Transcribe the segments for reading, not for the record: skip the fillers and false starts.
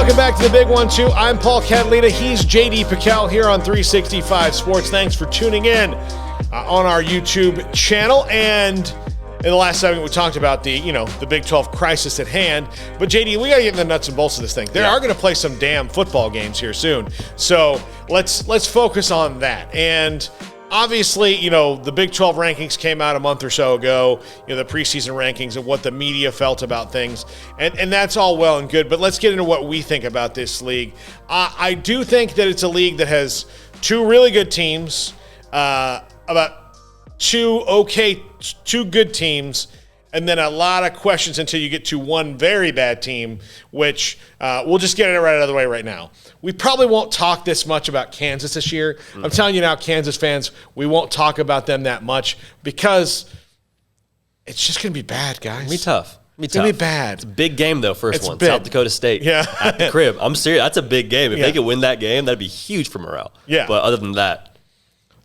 welcome back to the Big One, too. I'm Paul Catalina. He's JD Piquel here on 365 Sports. Thanks for tuning in on our YouTube channel. And in the last segment, we talked about the Big 12 crisis at hand. But, JD, we got to get in the nuts and bolts of this thing. They are going to play some damn football games here soon. So let's focus on that. And obviously, the Big 12 rankings came out a month or so ago, the preseason rankings and what the media felt about things. And that's all well and good, but let's get into what we think about this league. I do think that it's a league that has two really good teams, about two good teams, and then a lot of questions until you get to one very bad team, which we'll just get it right out of the way right now. We probably won't talk this much about Kansas this year. I'm telling you now, Kansas fans, we won't talk about them that much because it's just going to be bad, guys. It's going to be bad. It's a big game, though, first one. Big. South Dakota State at the crib. I'm serious. That's a big game. If they could win that game, that'd be huge for morale. Yeah. But other than that,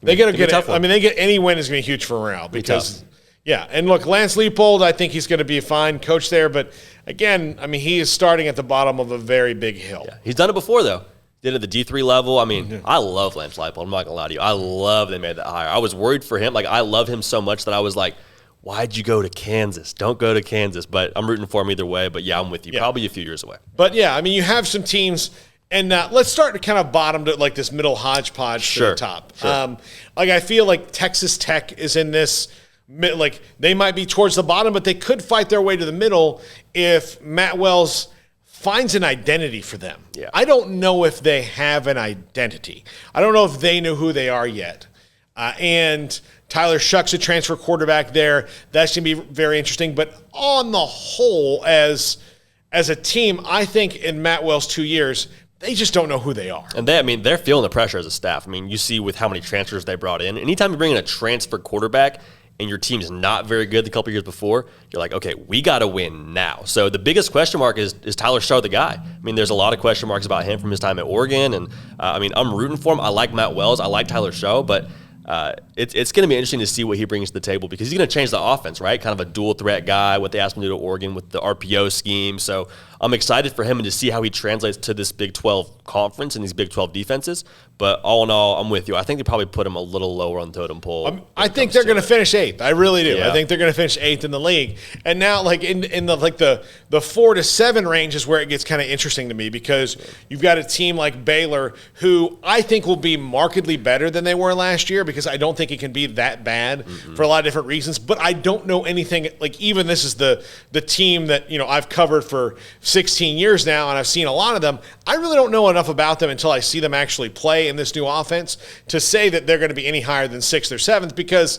they got to get it. I mean, they get any win is going to be huge for morale because – yeah, and look, Lance Leipold, I think he's going to be a fine coach there. But, again, I mean, he is starting at the bottom of a very big hill. Yeah. He's done it before, though. Did it at the D3 level. I mean, I love Lance Leipold. I'm not going to lie to you. I love they made that hire. I was worried for him. Like, I love him so much that I was like, why'd you go to Kansas? Don't go to Kansas. But I'm rooting for him either way. But, yeah, I'm with you. Yeah. Probably a few years away. But, yeah, I mean, you have some teams. And let's start to kind of bottom to like this middle hodgepodge to the top. Sure. I feel like Texas Tech is in this. Like they might be towards the bottom, but they could fight their way to the middle if Matt Wells finds an identity for them. Yeah. I don't know if they have an identity. I don't know if they know who they are yet. And Tyler Shuck's a transfer quarterback there. That's going to be very interesting. But on the whole, as a team, I think in Matt Wells' 2 years, they just don't know who they are. And they're feeling the pressure as a staff. I mean, you see with how many transfers they brought in. Anytime you bring in a transfer quarterback and your team's not very good the couple years before, you're like, okay, we got to win now. So the biggest question mark is Tyler Shuck the guy? I mean, there's a lot of question marks about him from his time at Oregon. And, I'm rooting for him. I like Matt Wells. I like Tyler Shuck. But it's going to be interesting to see what he brings to the table because he's going to change the offense, right? Kind of a dual threat guy, what they asked him to do to Oregon with the RPO scheme. So I'm excited for him and to see how he translates to this Big 12 conference and these Big 12 defenses. But all in all, I'm with you. I think they probably put him a little lower on the totem pole. I think they're going to finish 8th. I really do. Yeah. I think they're going to finish 8th in the league. And now, like in the 4 to 7 range is where it gets kind of interesting to me because you've got a team like Baylor who I think will be markedly better than they were last year because I don't think it can be that bad for a lot of different reasons. But I don't know anything. Like even this is the team that I've covered for 16 years now, and I've seen a lot of them. I really don't know enough about them until I see them actually play in this new offense to say that they're going to be any higher than 6th or 7th because,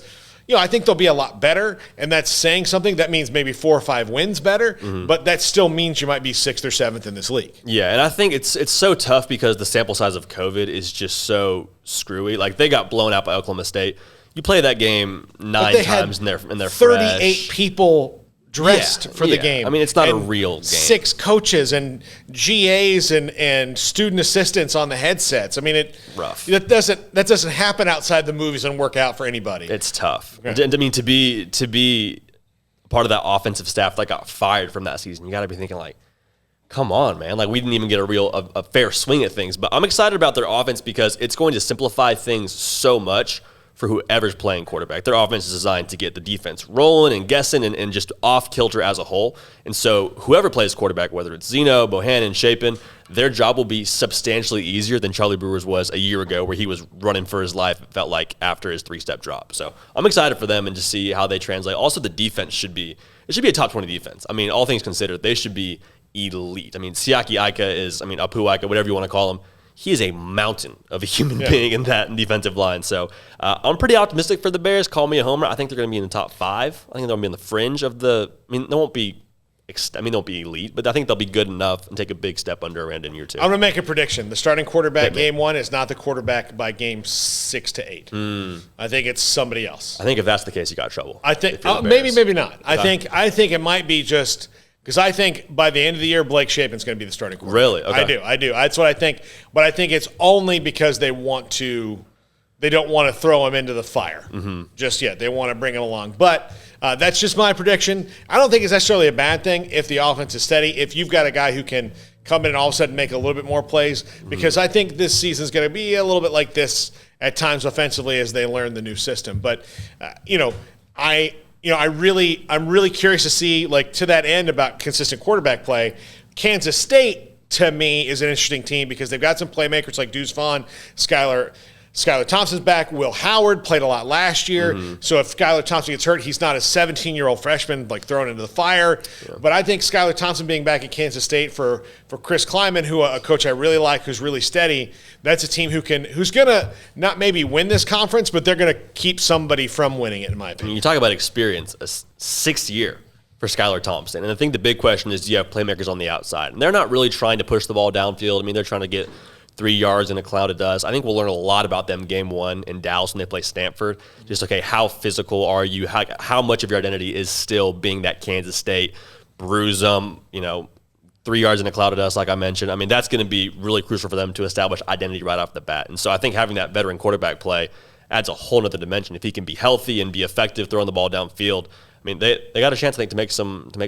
I think they'll be a lot better, and that's saying something. That means maybe 4 or 5 wins better, but that still means you might be 6th or 7th in this league. Yeah, and I think it's so tough because the sample size of COVID is just so screwy. Like, they got blown out by Oklahoma State. You play that game 9 times in their 38 fresh people dressed for the game. I mean, it's not a real game. 6 coaches and GAs and student assistants on the headsets. I mean, rough. That doesn't happen outside the movies and work out for anybody. It's tough. Okay. I mean, to be part of that offensive staff that got fired from that season, you got to be thinking like, come on, man. Like, we didn't even get a fair swing at things. But I'm excited about their offense because it's going to simplify things so much for whoever's playing quarterback. Their offense is designed to get the defense rolling and guessing and just off kilter as a whole. And so whoever plays quarterback, whether it's Zeno, Bohannon, Chapin, their job will be substantially easier than Charlie Brewer's was a year ago where he was running for his life, it felt like, after his 3-step drop. So I'm excited for them and to see how they translate. Also, the defense should be a top 20 defense. I mean, all things considered, they should be elite. I mean, Siaki Apu Ika, whatever you want to call him, he is a mountain of a human being in that defensive line. So I'm pretty optimistic for the Bears. Call me a homer. I think they're going to be in the top 5. I think they'll be in the fringe of they won't be elite, but I think they'll be good enough and take a big step under Aranda in year 2. I'm going to make a prediction. The starting quarterback game 1 is not the quarterback by game 6 to 8. I think it's somebody else. I think if that's the case, you got trouble. I think maybe not. I think it might be just because I think by the end of the year, Blake Shapen's going to be the starting quarterback. Really? Okay. I do. That's what I think. But I think it's only because they don't want to throw him into the fire just yet. They want to bring him along. But that's just my prediction. I don't think it's necessarily a bad thing if the offense is steady. If you've got a guy who can come in and all of a sudden make a little bit more plays, because I think this season is going to be a little bit like this at times offensively as they learn the new system. But I'm really curious to see, like, to that end about consistent quarterback play. Kansas State, to me, is an interesting team because they've got some playmakers like Deuce Vaughn, Skylar Thompson's back. Will Howard played a lot last year. So if Skylar Thompson gets hurt, he's not a 17-year-old freshman like thrown into the fire. Yeah. But I think Skylar Thompson being back at Kansas State for Chris Kleiman, who a coach I really like, who's really steady, that's a team who's gonna not maybe win this conference, but they're gonna keep somebody from winning it, in my opinion. You talk about experience, a sixth year for Skylar Thompson. And I think the big question is, do you have playmakers on the outside? And they're not really trying to push the ball downfield. I mean, they're trying to get 3 yards in a cloud of dust. I think we'll learn a lot about them game one in Dallas when they play Stanford. Just, okay, how physical are you? How much of your identity is still being that Kansas State, bruise them, 3 yards in a cloud of dust, like I mentioned. I mean, that's going to be really crucial for them to establish identity right off the bat. And so I think having that veteran quarterback play adds a whole nother dimension. If he can be healthy and be effective throwing the ball downfield, I mean, they got a chance, I think, to make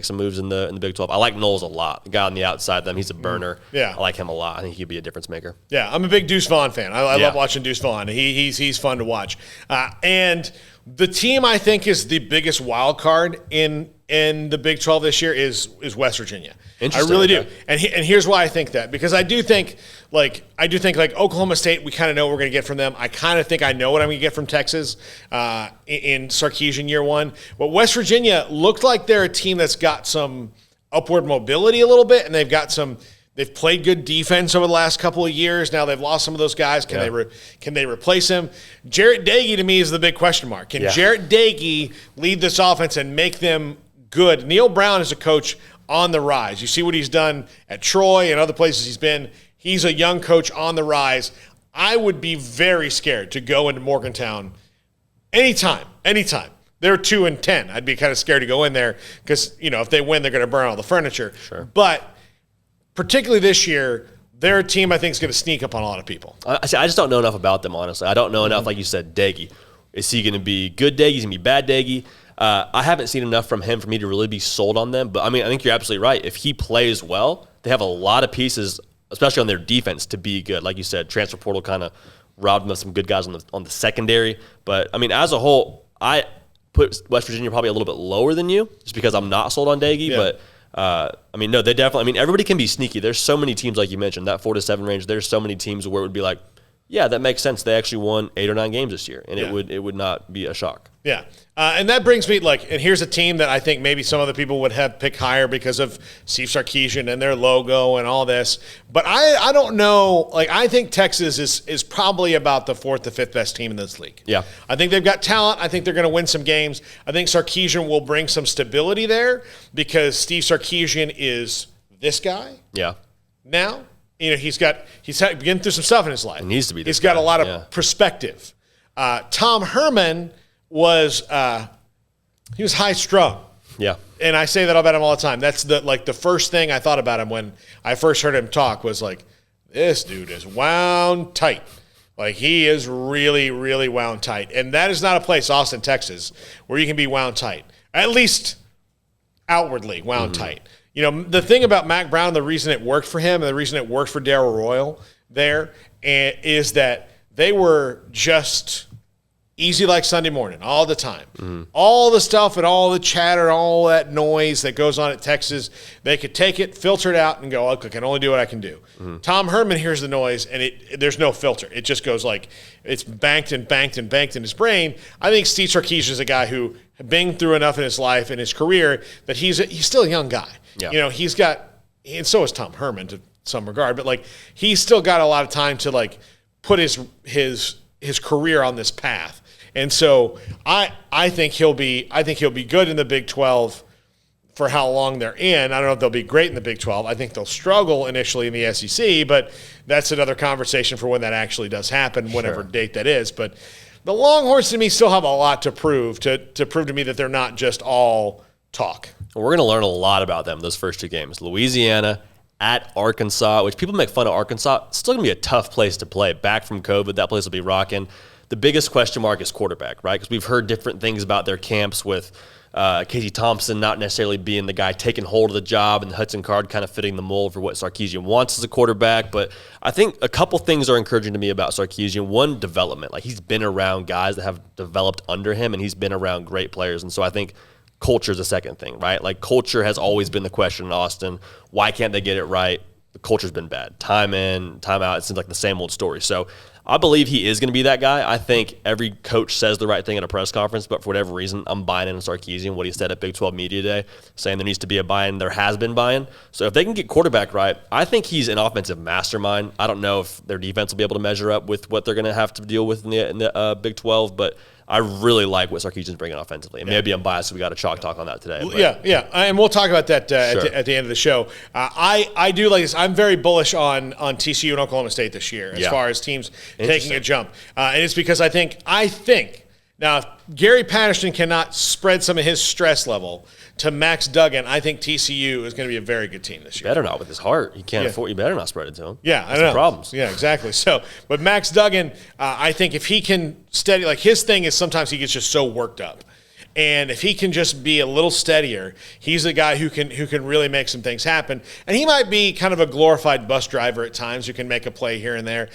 some moves in the Big 12. I like Knowles a lot. The guy on the outside of them, he's a burner. Yeah, I like him a lot. I think he'd be a difference maker. Yeah, I'm a big Deuce Vaughn fan. I love watching Deuce Vaughn. He's fun to watch. And the team I think is the biggest wild card in the Big 12 this year is West Virginia. I really do. And here's why I think that. Because I do think like Oklahoma State, we kind of know what we're going to get from them. I kind of think I know what I'm going to get from Texas in Sarkisian year one. But West Virginia looked like they're a team that's got some upward mobility a little bit, and they've played good defense over the last couple of years. Now they've lost some of those guys. Can they replace him? Jarrett Dagey, to me, is the big question mark. Can Jarrett Dagey lead this offense and make them good? Neil Brown is a coach on the rise. You see what he's done at Troy and other places he's been. He's a young coach on the rise. I would be very scared to go into Morgantown anytime. They're 2-10. I'd be kind of scared to go in there because, if they win, they're going to burn all the furniture. Sure. But particularly this year, they're a team I think is going to sneak up on a lot of people. I just don't know enough about them, honestly. I don't know enough, like you said, Dagey. Is he going to be good Dagey? Is he going to be bad Dagey? I haven't seen enough from him for me to really be sold on them. But, I mean, I think you're absolutely right. If he plays well, they have a lot of pieces, especially on their defense, to be good. Like you said, transfer portal kind of robbed them of some good guys on the secondary. But, I mean, as a whole, I put West Virginia probably a little bit lower than you just because I'm not sold on Dagey. Yeah. But, I mean, no, they definitely – I mean, everybody can be sneaky. There's so many teams, like you mentioned, that 4-7 range. There's so many teams where it would be like, yeah, that makes sense. They actually won 8 or 9 games this year, and it would not be a shock. Yeah, and that brings me and here's a team that I think maybe some other people would have picked higher because of Steve Sarkisian and their logo and all this. But I don't know. Like, I think Texas is probably about the 4th to 5th best team in this league. Yeah, I think they've got talent. I think they're going to win some games. I think Sarkisian will bring some stability there because Steve Sarkisian is this guy. Yeah. Now. He's been through some stuff in his life. He needs to be. He's got a lot of perspective. Tom Herman was high strung. Yeah, and I say that about him all the time. That's the first thing I thought about him when I first heard him talk was like, this dude is wound tight. Like, he is really, really wound tight, and that is not a place, Austin, Texas, where you can be wound tight. At least outwardly wound tight. The thing about Mac Brown, the reason it worked for him and the reason it worked for Darryl Royal there is that they were just easy like Sunday morning all the time. Mm-hmm. All the stuff and all the chatter, all that noise that goes on at Texas, they could take it, filter it out, and go, okay, I can only do what I can do. Mm-hmm. Tom Herman hears the noise, and there's no filter. It just goes like it's banked and banked and banked in his brain. I think Steve Sarkisian is a guy who has been through enough in his life and his career that he's still a young guy. Yeah. He's got, and so is Tom Herman to some regard, but like he's still got a lot of time to like put his career on this path. And so I think he'll be good in the Big 12 for how long they're in. I don't know if they'll be great in the Big 12. I think they'll struggle initially in the SEC, but that's another conversation for when that actually does happen, whatever date that is. But the Longhorns to me still have a lot to prove to prove to me that they're not just all talk. We're going to learn a lot about them those first 2 games. Louisiana at Arkansas, which people make fun of Arkansas. It's still going to be a tough place to play. Back from COVID, that place will be rocking. The biggest question mark is quarterback, right? Because we've heard different things about their camps with Casey Thompson not necessarily being the guy taking hold of the job, and Hudson Card kind of fitting the mold for what Sarkisian wants as a quarterback. But I think a couple things are encouraging to me about Sarkisian. One, development. Like, he's been around guys that have developed under him, and he's been around great players. And so I think culture is a second thing, right? Like, culture has always been the question in Austin. Why can't they get it right? The culture's been bad. Time in, time out. It seems like the same old story. So I believe he is going to be that guy. I think every coach says the right thing at a press conference, but for whatever reason, I'm buying into Sarkisian, what he said at Big 12 Media Day, saying there needs to be a buy-in. There has been buy-in. So if they can get quarterback right, I think he's an offensive mastermind. I don't know if their defense will be able to measure up with what they're going to have to deal with in the Big 12, but I really like what Sarkisian's bringing offensively. And maybe I'm biased, so we got a chalk talk on that today. But. Yeah, and we'll talk about that at the end of the show. I do like this. I'm very bullish on TCU and Oklahoma State this year as far as teams taking a jump. And it's because I think now, if Gary Patterson cannot spread some of his stress level to Max Duggan, I think TCU is going to be a very good team this year. Better not with his heart. He can't afford. You better not spread it to him. Yeah, I know. Problems. Yeah, exactly. So, but Max Duggan, I think if he can steady, like his thing is sometimes he gets just so worked up. And if he can just be a little steadier, he's a guy who can really make some things happen. And he might be kind of a glorified bus driver at times who can make a play here and there,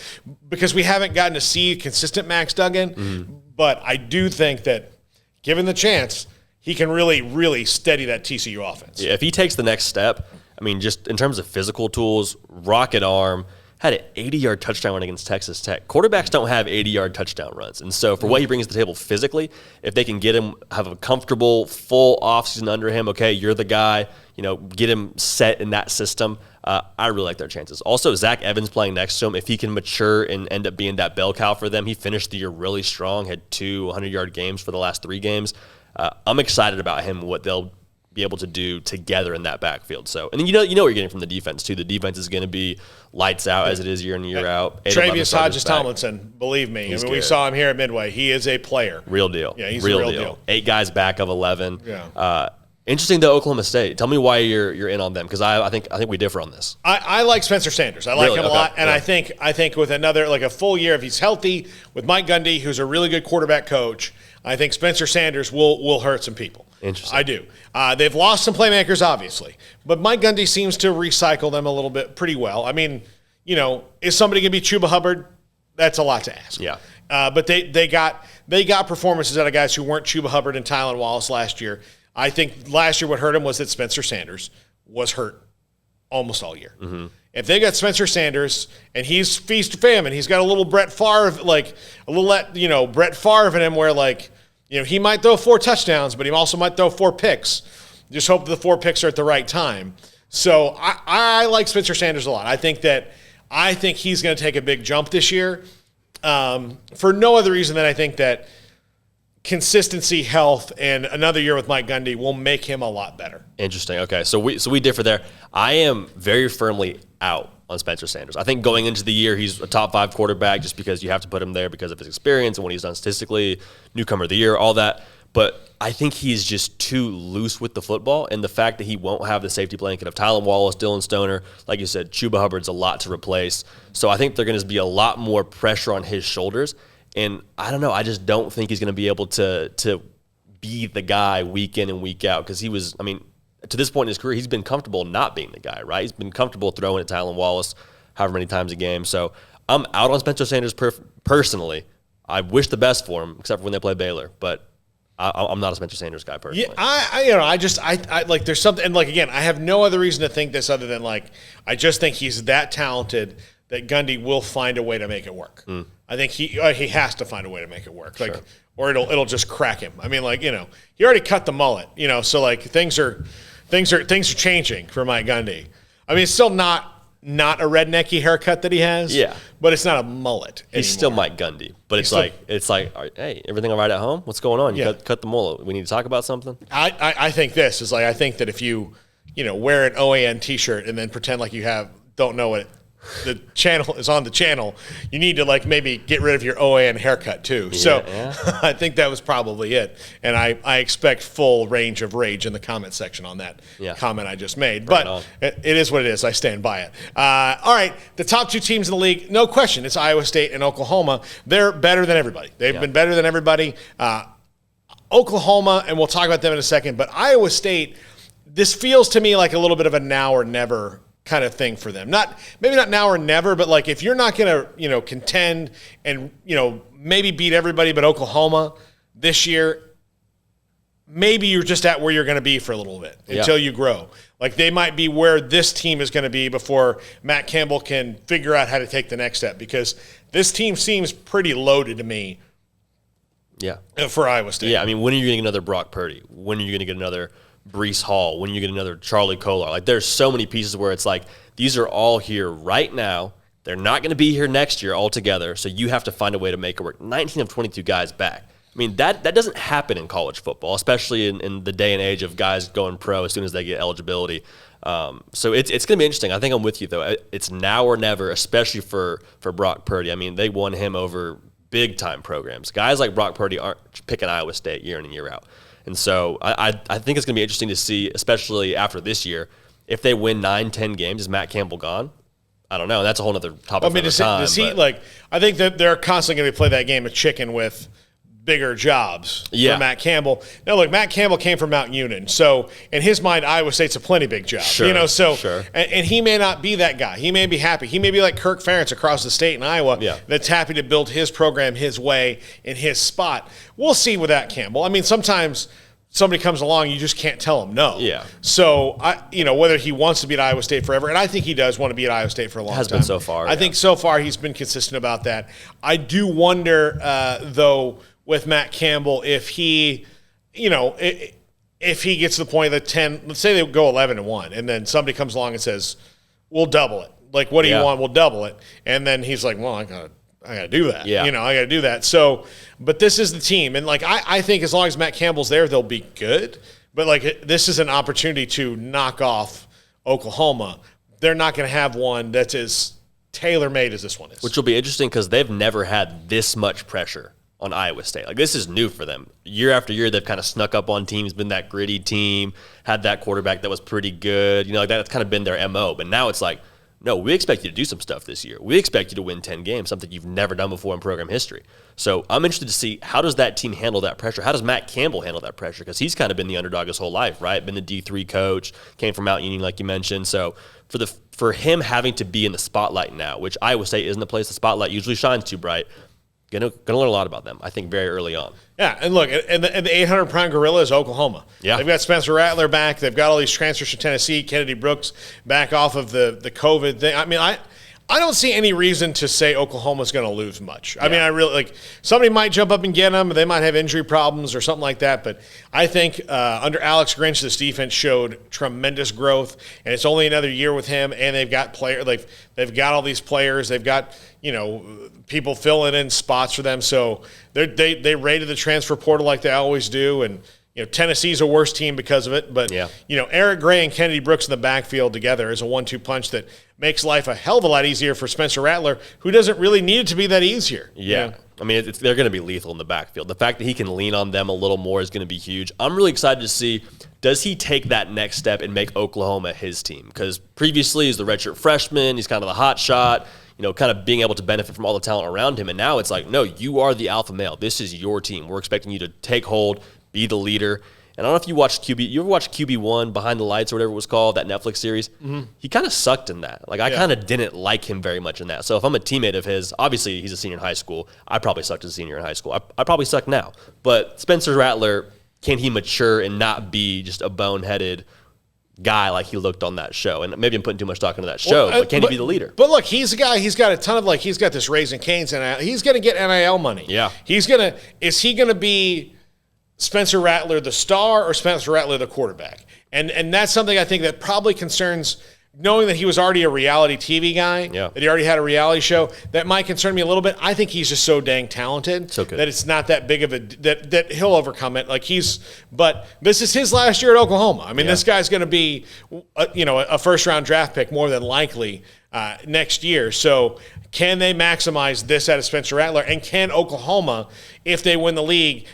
because we haven't gotten to see consistent Max Duggan. Mm-hmm. But I do think that given the chance, he can really, really steady that TCU offense. Yeah, if he takes the next step, I mean, just in terms of physical tools, rocket arm, had an 80-yard touchdown run against Texas Tech. Quarterbacks don't have 80-yard touchdown runs. And so for what he brings to the table physically, if they can get him, have a comfortable, full offseason under him, okay, you're the guy, get him set in that system, I really like their chances. Also, Zach Evans playing next to him, if he can mature and end up being that bell cow for them, he finished the year really strong, had 2 100-yard games for the last 3 games. I'm excited about him and what they'll be able to do together in that backfield. So, and then you know what you're getting from the defense too. The defense is going to be lights out as it is year in and year out. Travius Hodges-Tomlinson, believe me. We saw him here at Midway. He is a player. Real deal. Yeah, he's a real deal. 8 guys back of 11. Yeah. Interesting though, Oklahoma State. Tell me why you're in on them, because I think we differ on this. I like Spencer Sanders. I like him a lot, and yeah. I think with another a full year, if he's healthy, with Mike Gundy, who's a really good quarterback coach, I think Spencer Sanders will hurt some people. Interesting. I do. They've lost some playmakers, obviously, but Mike Gundy seems to recycle them a little bit pretty well. I mean, is somebody going to be Chuba Hubbard? That's a lot to ask. Yeah. But they got performances out of guys who weren't Chuba Hubbard and Tylan Wallace last year. I think last year what hurt him was that Spencer Sanders was hurt almost all year. Mm-hmm. If they got Spencer Sanders and he's feast or famine, he's got a little Brett Favre, Brett Favre in him where he might throw 4 touchdowns, but he also might throw 4 picks. Just hope the 4 picks are at the right time. So I like Spencer Sanders a lot. I think he's going to take a big jump this year for no other reason than I think that consistency, health, and another year with Mike Gundy will make him a lot better. Interesting. Okay, so we differ there. I am very firmly out on Spencer Sanders. I think going into the year, he's a top 5 quarterback just because you have to put him there because of his experience and what he's done statistically, newcomer of the year, all that. But I think he's just too loose with the football, and the fact that he won't have the safety blanket of Tylan Wallace, Dylan Stoner, like you said, Chuba Hubbard's a lot to replace. So I think they're going to be a lot more pressure on his shoulders. And I don't know, I just don't think he's going to be able to be the guy week in and week out, because to this point in his career, he's been comfortable not being the guy, right? He's been comfortable throwing at Tylan Wallace however many times a game. So I'm out on Spencer Sanders personally. I wish the best for him, except for when they play Baylor, but I'm not a Spencer Sanders guy personally. Yeah, there's something, and again, I have no other reason to think this other than I just think he's that talented that Gundy will find a way to make it work. Mm. I think he has to find a way to make it work, sure. Or it'll just crack him. I mean, he already cut the mullet, so things are changing for Mike Gundy. I mean, it's still not a rednecky haircut that he has, yeah, but it's not a mullet anymore. He's still Mike Gundy, but it's hey, everything all right at home? What's going on? You cut the mullet. We need to talk about something. I think this is I think that if you wear an OAN T-shirt and then pretend like you don't know what the channel is on the channel, you need to maybe get rid of your OAN haircut too. I think that was probably it. And I expect full range of rage in the comment section on that comment I just made. But it is what it is. I stand by it. All right, the top 2 teams in the league, no question, it's Iowa State and Oklahoma. They're better than everybody. They've been better than everybody. Oklahoma, and we'll talk about them in a second, but Iowa State, this feels to me like a little bit of a now or never kind of thing for them. Maybe not now or never, but like if you're not going to, contend and, maybe beat everybody but Oklahoma this year, maybe you're just at where you're going to be for a little bit until you grow. Like they might be where this team is going to be before Matt Campbell can figure out how to take the next step, because this team seems pretty loaded to me. Yeah. For Iowa State. Yeah, I mean, when are you going to get another Brock Purdy? When are you going to get another Breece Hall? When are you going to get another Charlie Kolar? Like there's so many pieces where it's like these are all here right now. They're not going to be here next year altogether, so you have to find a way to make it work. 19 of 22 guys back. I mean, that doesn't happen in college football, especially in the day and age of guys going pro as soon as they get eligibility. So it's going to be interesting. I think I'm with you, though. It's now or never, especially for Brock Purdy. I mean, they won him over big-time programs. Guys like Brock Purdy aren't picking Iowa State year in and year out. And so I think it's going to be interesting to see, especially after this year, if they win 9-10 games, is Matt Campbell gone? I don't know. That's a whole other topic for another time. I think that they're constantly going to play that game of chicken with bigger jobs for Matt Campbell. Now, look, Matt Campbell came from Mount Union, so in his mind, Iowa State's a plenty big job. Sure, and he may not be that guy. He may be happy. He may be like Kirk Ferentz across the state in Iowa that's happy to build his program his way in his spot. We'll see with that, Campbell. I mean, sometimes somebody comes along, you just can't tell him no. Yeah. So, whether he wants to be at Iowa State forever, and I think he does want to be at Iowa State for a long time. Has been so far. I think so far he's been consistent about that. I do wonder, though, with Matt Campbell, if he, if he gets to the point that 10, let's say they go 11-1, and then somebody comes along and says, we'll double it. Like, what do you want? We'll double it. And then he's like, well, I gotta do that. Yeah. I gotta do that. So, but this is the team. And like, I think as long as Matt Campbell's there, they'll be good. But like, this is an opportunity to knock off Oklahoma. They're not going to have one that's as tailor-made as this one is. Which will be interesting because they've never had this much pressure on Iowa State. Like, this is new for them. Year after year, they've kind of snuck up on teams, been that gritty team, had that quarterback that was pretty good. Like that's kind of been their MO. But now it's like, no, we expect you to do some stuff this year. We expect you to win 10 games, something you've never done before in program history. So I'm interested to see, how does that team handle that pressure? How does Matt Campbell handle that pressure? Because he's kind of been the underdog his whole life, right? Been the D3 coach, came from Mount Union, like you mentioned. So for him having to be in the spotlight now, which Iowa State isn't the place the spotlight usually shines too bright, gonna learn a lot about them, I think, very early on. Yeah, and look, and the 800 prime gorilla is Oklahoma. Yeah. They've got Spencer Rattler back. They've got all these transfers from Tennessee. Kennedy Brooks back off of the COVID thing. I mean, I don't see any reason to say Oklahoma's going to lose much. I mean, I really somebody might jump up and get them. They might have injury problems or something like that. But I think under Alex Grinch, this defense showed tremendous growth, and it's only another year with him. And they've got they've got all these players. They've got people filling in spots for them. So they raided the transfer portal like they always do, and. Tennessee's a worse team because of it, but Eric Gray and Kennedy Brooks in the backfield together is a 1-2 punch that makes life a hell of a lot easier for Spencer Rattler, who doesn't really need it to be that easier. Yeah. I mean, they're going to be lethal in the backfield. The fact that he can lean on them a little more is going to be huge. I'm really excited to see, does he take that next step and make Oklahoma his team? Because previously he's the redshirt freshman, he's kind of the hot shot, kind of being able to benefit from all the talent around him. And now it's like, no, you are the alpha male. This is your team. We're expecting you to take hold, be the leader. And I don't know if you watched you ever watched QB1 Behind the Lights or whatever it was called, that Netflix series? Mm-hmm. He kind of sucked in that. I kind of didn't like him very much in that. So if I'm a teammate of his, obviously he's a senior in high school. I probably sucked as a senior in high school. I probably suck now. But Spencer Rattler, can he mature and not be just a boneheaded guy like he looked on that show? And maybe I'm putting too much stock into that show, but can he be the leader? But look, he's a guy, he's got a ton of he's got this Raising Cane's NIL. He's going to get NIL money. Yeah. Is he going to be Spencer Rattler the star or Spencer Rattler the quarterback? And that's something I think that probably concerns, knowing that he was already a reality TV guy, that he already had a reality show, that might concern me a little bit. I think he's just so dang talented that it's not that big of that he'll overcome it. But this is his last year at Oklahoma. I mean, this guy's going to be a first-round draft pick more than likely next year. So can they maximize this out of Spencer Rattler? And can Oklahoma, if they win the league,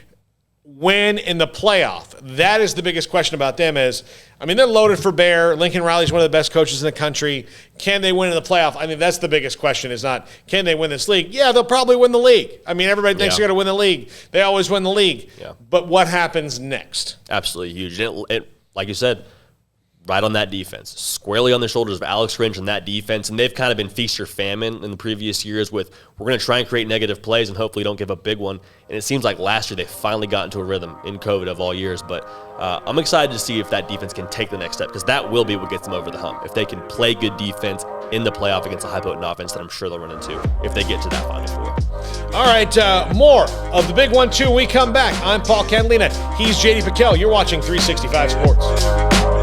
win in the playoff. That is the biggest question about them is, I mean, they're loaded for bear. Lincoln Riley's one of the best coaches in the country. Can they win in the playoff? I mean, that's the biggest question is not, can they win this league? Yeah, they'll probably win the league. I mean, everybody thinks they're going to win the league. They always win the league. Yeah. But what happens next? Absolutely huge. And it, like you said, right on that defense, squarely on the shoulders of Alex Grinch and that defense. And they've kind of been feast or famine in the previous years with, we're going to try and create negative plays and hopefully don't give a big one. And it seems like last year they finally got into a rhythm in COVID of all years. But I'm excited to see if that defense can take the next step, because that will be what gets them over the hump. If they can play good defense in the playoff against a high-potent offense that I'm sure they'll run into if they get to that Final Four. All right, more of the Big 1-2 we come back. I'm Paul Catalina. He's JD Piquel. You're watching 365 Sports.